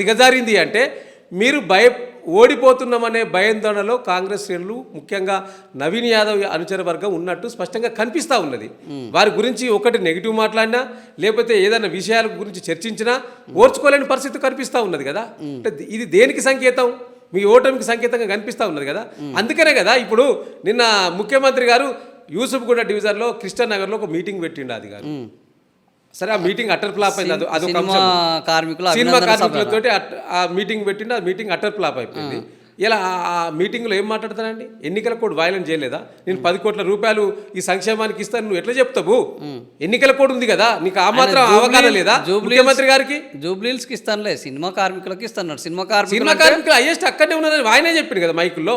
దిగజారింది అంటే మీరు ఓడిపోతున్నామనే భయాందోళనలో కాంగ్రెస్ శ్రేణులు ముఖ్యంగా నవీన్ యాదవ్ అనుచర వర్గం ఉన్నట్టు స్పష్టంగా కనిపిస్తూ ఉన్నది. వారి గురించి ఒకటి నెగిటివ్ మాట్లాడినా లేకపోతే ఏదైనా విషయాల గురించి చర్చించినా ఓర్చుకోలేని పరిస్థితి కనిపిస్తూ ఉన్నది కదా. అంటే ఇది దేనికి సంకేతం? మీ ఓటమికి సంకేతంగా కనిపిస్తూ ఉన్నది కదా. అందుకనే కదా ఇప్పుడు నిన్న ముఖ్యమంత్రి గారు యూసుఫ్గూడ డివిజన్లో కృష్ణనగర్లో ఒక మీటింగ్ పెట్టిండు అది గారు. సరే ఆ మీటింగ్ అటర్ ఫ్లాప్ అయింది. అదొక సినిమా కార్మికులతో ఆ మీటింగ్ పెట్టిండు. ఆ మీటింగ్ అటర్ ఫ్లాప్ అయిపోయింది. ఇలా ఆ మీటింగ్లో ఏం మాట్లాడతానండి? ఎన్నికల కోడ్ వైలెన్స్ చేయలేదా? నేను 10 కోట్ల రూపాయలు ఈ సంక్షేమానికి ఇస్తాను నువ్వు ఎట్లా చెప్తావు? ఎన్నికల కోడ్ ఉంది కదా, నీకు ఆ మాత్రం అవగాహన లేదా? ముఖ్యమంత్రి గారికి జూబ్లీస్కి ఇస్తానులే, సినిమా కార్మికులకి ఇస్తాను. సినిమా కార్మికులు హైయెస్ట్ అక్కడనే ఉన్నారని ఆయనే చెప్పింది కదా మైకుల్లో.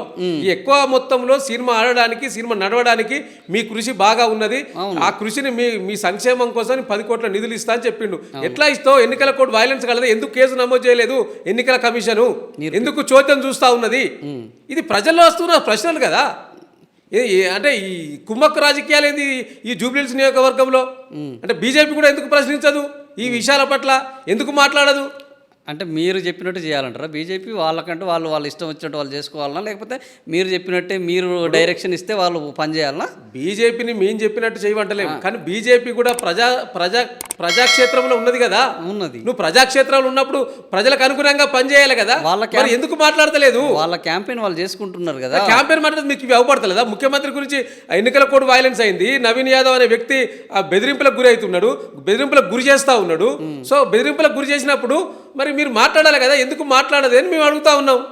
ఎక్కువ మొత్తంలో సినిమా ఆడడానికి సినిమా నడవడానికి మీ కృషి బాగా ఉన్నది, ఆ కృషిని మీ సంక్షేమం కోసం 10 కోట్ల నిధులు ఇస్తా అని చెప్పిండు. ఎట్లా ఇస్తావు? ఎన్నికల కోడ్ వైలెన్స్ కలదా? ఎందుకు కేసు నమోదు చేయలేదు ఎన్నికల కమిషను? ఎందుకు చోద్యం చూస్తా ఉన్నది? ఇది ప్రజల్లో వస్తున్న ప్రశ్నలు కదా. అంటే ఈ కుమ్మక్కు రాజకీయాలు ఏంది ఈ జూబ్లీహిల్స్ నియోజకవర్గంలో? అంటే బీజేపీ కూడా ఎందుకు ప్రశ్నించదు ఈ విషయాల పట్ల? ఎందుకు మాట్లాడదు? అంటే మీరు చెప్పినట్టు చేయాలంటారా? బీజేపీ వాళ్ళకంటూ వాళ్ళు ఇష్టం వచ్చినట్టు వాళ్ళు చేసుకోవాలన్నా, లేకపోతే మీరు చెప్పినట్టే మీరు డైరెక్షన్ ఇస్తే వాళ్ళు పనిచేయాలన్నా? బీజేపీని మేము చెప్పినట్టు చేయమంటలేము, కానీ బీజేపీ కూడా ప్రజాక్షేత్రంలో ఉన్నది కదా. ఉన్నది. నువ్వు ప్రజాక్షేత్రంలో ఉన్నప్పుడు ప్రజలకు అనుగుణంగా పనిచేయాలి కదా. మరి ఎందుకు మాట్లాడతలేదు? వాళ్ళ క్యాంపెయిన్ వాళ్ళు చేసుకుంటున్నారు కదా. క్యాంపెయిన్ మాట్లాడితే మీకు ఇవి అవపడతలేదా? ముఖ్యమంత్రి గురించి ఎన్నికల కోడ్ వైలెన్స్ అయింది, నవీన్ యాదవ్ అనే వ్యక్తి బెదిరింపులకు గురి అవుతున్నాడు, బెదిరింపులకు గురి చేస్తూ ఉన్నాడు. సో బెదిరింపులకు గురి చేసినప్పుడు మరి మీరు మాట్లాడాలి కదా. ఎందుకు మాట్లాడదు అని మేము అడుగుతా ఉన్నాం.